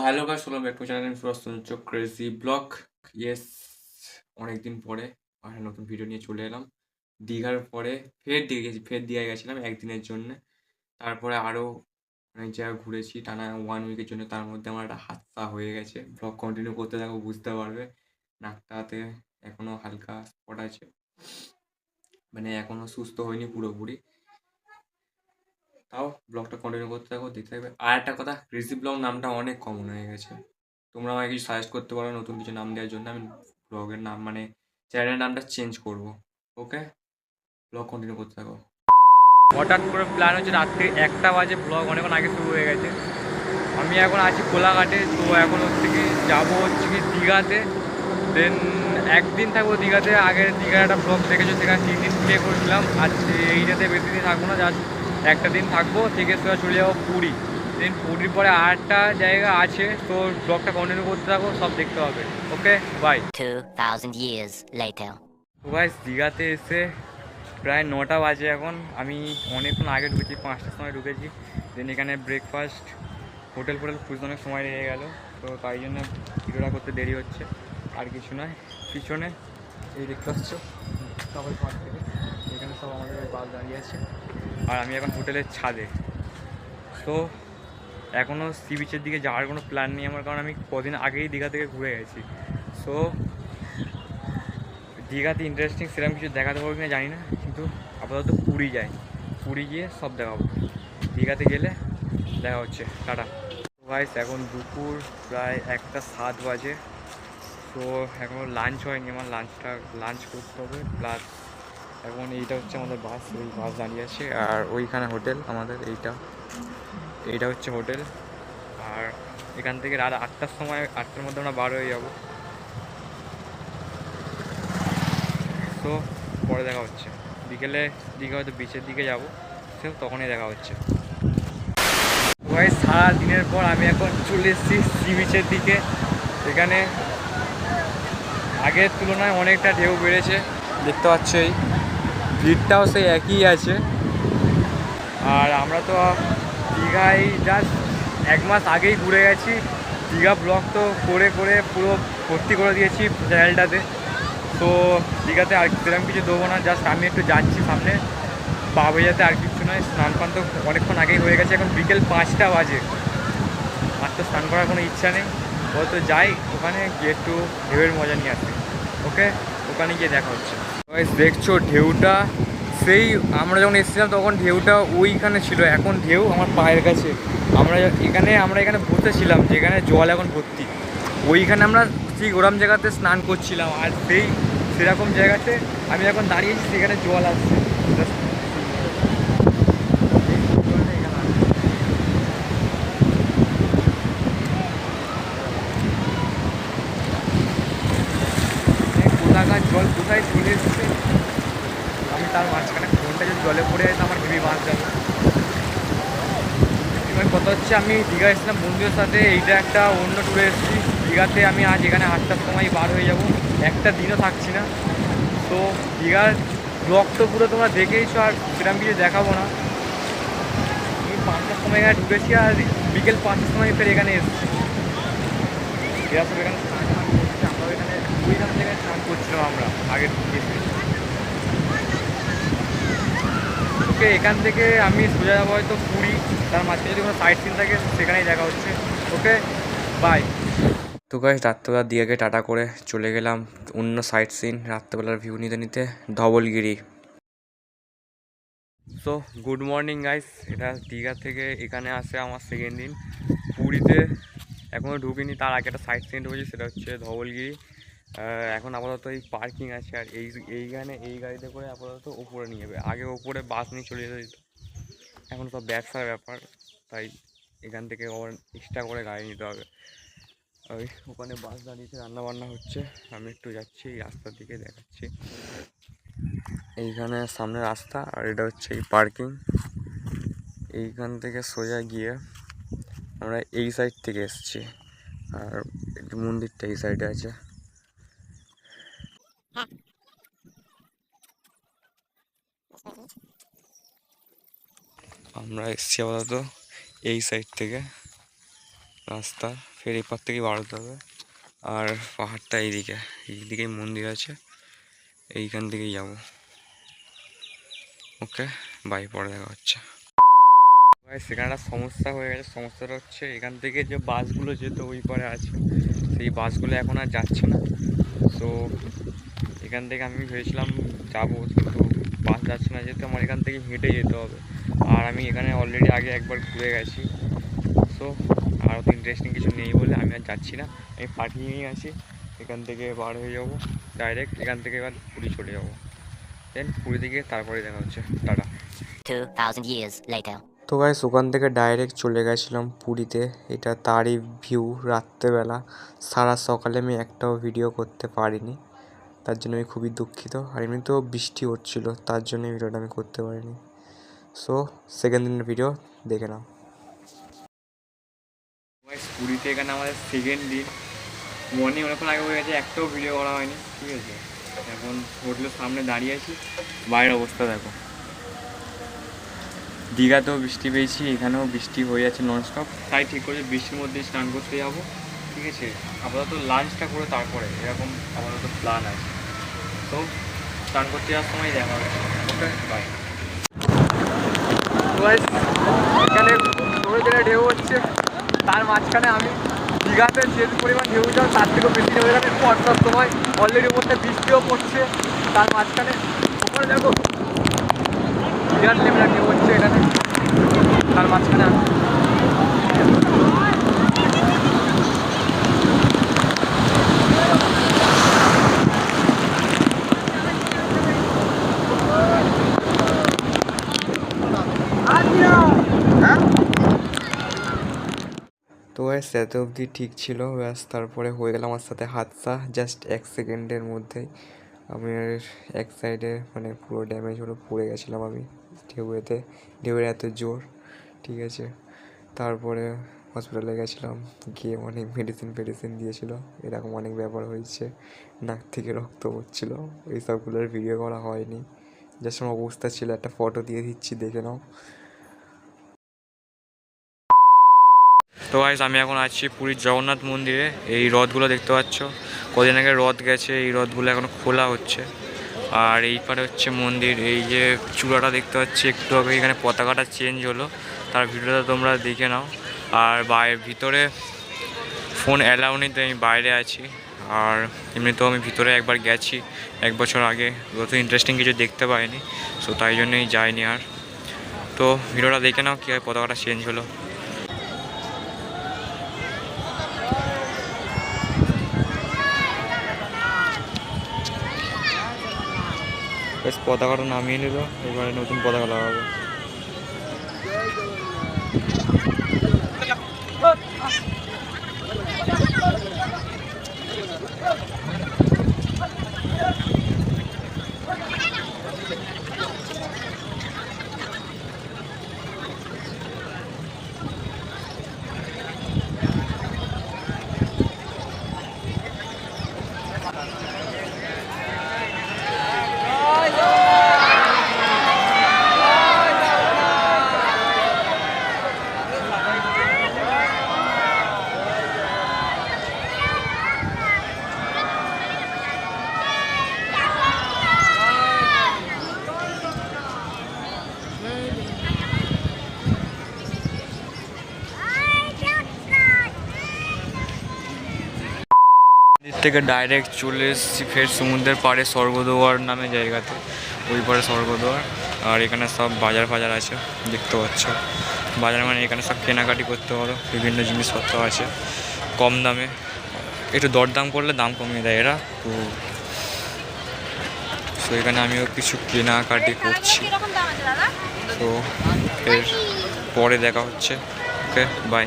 Hello guys, welcome back to channel চোখ crazy blog. Yes, অনেকদিন পরে একটা নতুন ভিডিও নিয়ে চলে এলাম। দীঘার পরে ফের দীঘায় গেছিলাম একদিনের জন্য। তারপরে আরও অনেক জায়গা ঘুরেছি টানা 1 উইকের জন্য। তার মধ্যে আমার একটা হাতপা হয়ে গেছে। ব্লগ কন্টিনিউ করতে থাকো, বুঝতে পারবে। নাকটাতে এখনও হালকা স্পট আছে, মানে এখনও সুস্থ হয়নি পুরোপুরি। তাও ব্লগটা কন্টিনিউ করতে থাকো, দেখতে থাকবে। আর একটা কথা, ক্রেজি ব্লগ নামটা অনেক কমন হয়ে গেছে। তোমরা আমাকে কিছু সাজেস্ট করতে পারো নতুন কিছু নাম দেওয়ার জন্য। আমি ব্লগের নাম মানে চ্যানেলের নামটা চেঞ্জ করব। ওকে, ব্লগ কন্টিনিউ করতে থাকো। হঠাৎ করে প্ল্যান হচ্ছে রাত্রি 1টা বাজে, ব্লগ অনেকক্ষণ আগে শুরু হয়ে গেছে। আমি এখন আছি কোলাঘাটে, তো এখন হচ্ছে কি যাবো হচ্ছে কি দীঘাতে। দেন একদিন থাকবো দীঘাতে। আগে দীঘার একটা ব্লগ দেখেছো, সেখানে 3 দিন স্টে করেছিলাম। আজকে এইটাতে বেশি দিন থাকবো না, জাস্ট একটা দিন থাকবো, থেকে সোজা চলে যাবো পুরী। দেন পুরীর পরে আরেকটা জায়গা আছে, তো ব্লগটা কন্টিনিউ করতে থাকো, সব দেখতে হবে। ওকে, বাই। 2000 years later. তো ভাই দীঘাতে এসে প্রায় 9টা বাজে এখন। আমি অনেকক্ষণ আগে ঢুকেছি, 5টার সময় ঢুকেছি। দেন এখানে ব্রেকফাস্ট, হোটেল খুঁজতে অনেক সময় লেগে গেল, তো তাই জন্য ভিডিওটা করতে দেরি হচ্ছে। আর কিছু নয়, পিছনে এই দেখতে পাচ্ছ সবাই পাশ থেকে, এখানে সব আমাদের বাস দাঁড়িয়ে আছে। আর আমি এখন হোটেলের ছাদে। তো এখনও সি বিচের দিকে যাওয়ার কোনো প্ল্যান নেই আমার, কারণ আমি কদিন আগেই দীঘা থেকে ঘুরে গেছি। সো দীঘাতে ইন্টারেস্টিং সেরকম কিছু দেখাতে পারবো কিনা জানি না, কিন্তু আপাতত পুরী যাই, পুরী গিয়ে সব দেখাবো। দীঘাতে গেলে দেখা হচ্ছে, টাটা। গাইস এখন দুপুর প্রায় 1টা 7 বাজে। তো এখনও লাঞ্চ হয়নি, আমার লাঞ্চ করতে হবে। প্লাস এখন এইটা হচ্ছে আমাদের বাস, ওই বাস দাঁড়িয়ে আছে। আর ওইখানে হোটেল আমাদের, এইটা হচ্ছে হোটেল। আর এখান থেকে রাত 8টার সময়, 8টার মধ্যে আমরা বার হয়ে যাবো। তো পরে দেখা হচ্ছে বিকেলে, দিকে হয়তো বিচের দিকে যাবো, সে তখনই দেখা হচ্ছে। ভাই সারা দিনের পর আমি এখন চলে এসেছি সি বিচের দিকে। এখানে আগের তুলনায় অনেকটা ঢেউ বেড়েছে, দেখতে পাচ্ছ। এই ভিড়টাও সেই একই আছে। আর আমরা তো দীঘায় জাস্ট 1 মাস আগেই ঘুরে গেছি। দীঘা ব্লগ তো করে পুরো ভর্তি করে দিয়েছি চ্যানেলটাতে। তো দীঘাতে আর সেরকম কিছু দেবো না, জাস্ট আমি একটু যাচ্ছি সামনে পা ভেজাতে, আর কিছু নয়। স্নান পান তো অনেকক্ষণ আগেই হয়ে গেছে, এখন বিকেল 5টা বাজে। আর তো স্নান করার কোনো ইচ্ছা নেই, হয়তো যাই ওখানে গিয়ে একটু ঢেউয়ের মজা নিয়ে আসি। ওকে, ওখানে গিয়ে দেখা হচ্ছে। দেখছো ঢেউটা, সেই আমরা যখন এসেছিলাম তখন ঢেউটা ওইখানে ছিল, এখন ঢেউ আমার পায়ের কাছে। আমরা এখানে বসেছিলাম, যেখানে জল এখন ভর্তি, ওইখানে আমরা ঠিক ওরম জায়গাতে স্নান করছিলাম। আর সেরকম জায়গাতে আমি এখন দাঁড়িয়েছি, সেখানে জল আসছে। কোথাকার জল কোথায় চলে এসছে, আমি তার মাঝখানে ফোনটা যদি জলে পড়ে যায় তো আমার হেভি বাঁচ যাবে। এবার কথা হচ্ছে, আমি দীঘা এসেছিলাম বন্ধুদের সাথে, এইটা একটা অন্য ট্যুরে এসেছি। দীঘাতে আমি আজ এখানে 8টার সময় বার হয়ে যাব, একটা দিনও থাকছি না। তো দীঘার ব্লগ তো পুরো তোমরা দেখেইছো, আর সেরকম কিছু দেখাবো না। আমি 5টার সময় এখানে ঢুকেছি, আর বিকেল 5টার সময় ফের এখানে এসেছি। এরা সব এখানে স্নান করছে, আমরাও এখানে ওইখান থেকে স্নান করছিলাম আমরা আগের এসে। ওকে, এখান থেকে আমি সোজা যাবো হয়তো পুরী, তার মাঝখানে যদি কোনো সাইট সিন থাকে সেখানেই দেখা হচ্ছে। ওকে, বাই। তো গাইস রাত্রেবেলা দীঘাকে টাটা করে চলে গেলাম অন্য সাইট সিন, রাত্রেবেলার ভিউ নিতে Dhauligiri. So good morning guys, এটা দীঘা থেকে এখানে আসে আমার সেকেন্ড দিন। পুরীতে এখনও ঢুকিনি, তার আগে একটা সাইট সিন ঢুকেছি, সেটা হচ্ছে ধবলগিরি। এখন আপাতত এই পার্কিং আছে, আর এইখানে এই গাড়িতে করে আপাতত ওপরে নিয়ে যাবে। আগে ওপরে বাস নিয়ে চলে যেতে দিত, এখন সব ব্যবসার ব্যাপার, তাই এখান থেকে আবার এক্সট্রা করে গাড়ি নিতে হবে। ওই ওখানে বাস দাঁড়িয়েছে, রান্নাবান্না হচ্ছে, আমি একটু যাচ্ছি এই রাস্তার দিকে, দেখাচ্ছি। এইখানে সামনে রাস্তা, আর এটা হচ্ছে এই পার্কিং। এইখান থেকে সোজা গিয়ে আমরা এই সাইড থেকে এসেছি, আর মন্দিরটা এই সাইডে আছে। আমরা এসেছি আপাতত এই সাইড থেকে রাস্তা, ফের এপার থেকেই বার হতে হবে। আর পাহাড়টা এইদিকেই মন্দির আছে, এইখান থেকেই যাব। ওকে বাই, পরে দেখা হচ্ছে। ভাই সেখানে একটা সমস্যা হয়ে গেছে। সমস্যাটা হচ্ছে এখান থেকে যে বাসগুলো যেত ওই পারে আছে, সেই বাসগুলো এখন আর যাচ্ছে না। তো এখান থেকে আমি ভেবেছিলাম যাবো, কিন্তু বাস যাচ্ছে না, যেহেতু আমার এখান থেকে হেঁটে যেতে হবে। আর আমি এখানে অলরেডি আগে একবার ঘুরে গেছি। সো আর তো ইন্টারেস্টিং কিছু নেই বলে আমি আর যাচ্ছি না, আমি পাঠিয়ে নিয়ে আসি। এখান থেকে বার হয়ে যাব ডাইরেক্ট, এখান থেকে এবার পুরী চলে যাব। দেন পুরী থেকে তারপরে দেখা হচ্ছে, টাটা। 2,000 years later. তো গাইস ওখান থেকে ডাইরেক্ট চলে গেছিলাম পুরীতে। এটা তারই ভিউ রাত্রেবেলা। সারা সকালে আমি একটাও ভিডিও করতে পারিনি, তার জন্য আমি খুবই দুঃখিত। আর এমনিতেও বৃষ্টি হচ্ছিলো, তার জন্য ভিডিওটা আমি করতে পারিনি। সো সেকেন্ড দিনের ভিডিও দেখে নাও। পুরীতে এখানে আমাদের সেকেন্ড দিন। মর্নিং অনেকক্ষণ আগে হয়ে গেছে, একটাও ভিডিও করা হয়নি, ঠিক আছে। এখন হোটেলের সামনে দাঁড়িয়ে আছি, বাইরের অবস্থা দেখো। দীঘাতেও বৃষ্টি পেয়েছি, এখানেও বৃষ্টি হয়ে যাচ্ছে ননস্টপ। তাই ঠিক করে বৃষ্টির মধ্যে স্নান করতে যাবো, ঠিক আছে। আপাতত লাঞ্চটা করে তারপরে এরকম আপাতত প্ল্যান আছে। তো স্নান করতে যাওয়ার সময় দেখা হবে। Okay bye. এখানে সমুদ্রে ঢেউ হচ্ছে, তার মাঝখানে আমি দীঘাতে যে পরিমাণ ঢেউ যাও তার থেকেও বেশি ঢেউ যাবে বর্ষার সময়। অলরেডি ওপরটা বৃষ্টিও পড়ছে, তার মাঝখানে ওপরে দেখো বিরাট লেভেলের ঢেউ হচ্ছে এখানে, তার মাঝখানে আমি। তো ব্যাস এত অবধি ঠিক ছিল, ব্যাস তারপরে হয়ে গেল আমার সাথে হাদসা জাস্ট 1 সেকেন্ডের মধ্যেই। আমি এক সাইডে মানে পুরো ড্যামেজ হলো, পড়ে গেছিলাম আমি ঢেউয়ের এত জোর, ঠিক আছে। তারপরে হসপিটালে গেছিলাম, গিয়ে অনেক মেডিসিন দিয়েছিল, এরকম অনেক ব্যাপার হয়েছে, নাক থেকে রক্ত পড়ছিলো। এই সবগুলোর ভিডিও করা হয়নি, জাস্ট আমার অবস্থা ছিল। একটা ফটো দিয়ে দিচ্ছি, দেখে নাও। তো গাইস আমি এখন আছি পুরীর জগন্নাথ মন্দিরে। এই রথগুলো দেখতে পাচ্ছ, কদিন আগে রথ গেছে, এই রথগুলো এখন খোলা হচ্ছে। আর এই পারে হচ্ছে মন্দির। এই যে চূড়াটা দেখতে পাচ্ছি, একটু আগে এখানে পতাকাটা চেঞ্জ হলো, তার ভিডিওটা তোমরা দেখে নাও। আর ভিতরে ফোন অ্যালাউ নেই, তো আমি বাইরে আছি। আর এমনিতেও আমি ভিতরে একবার গেছি 1 বছর আগে, অত ইন্টারেস্টিং কিছু দেখতে পাইনি, সো তাই জন্যই যাইনি আর। তো ভিডিওটা দেখে নাও কীভাবে পতাকাটা চেঞ্জ হলো। বেশ পতাকাটা নামিয়ে নিল, এবারে নতুন পতাকা লাগাবে। এর থেকে ডাইরেক্ট চলে এসেছি ফের সমুদ্রের পাড়ে স্বর্গদ্বার নামে জায়গাতে, ওই পারে স্বর্গদ্বার। আর এখানে সব বাজার ফাজার আছে দেখতে পাচ্ছ। বাজার মানে এখানে সব কেনাকাটি করতে পারো, বিভিন্ন জিনিসপত্র আছে কম দামে। একটু দরদাম করলে দাম কমিয়ে দেয় এরা। তো এখানে আমিও কিছু কেনাকাটি করছি। তো এর পরে দেখা হচ্ছে। Okay bye.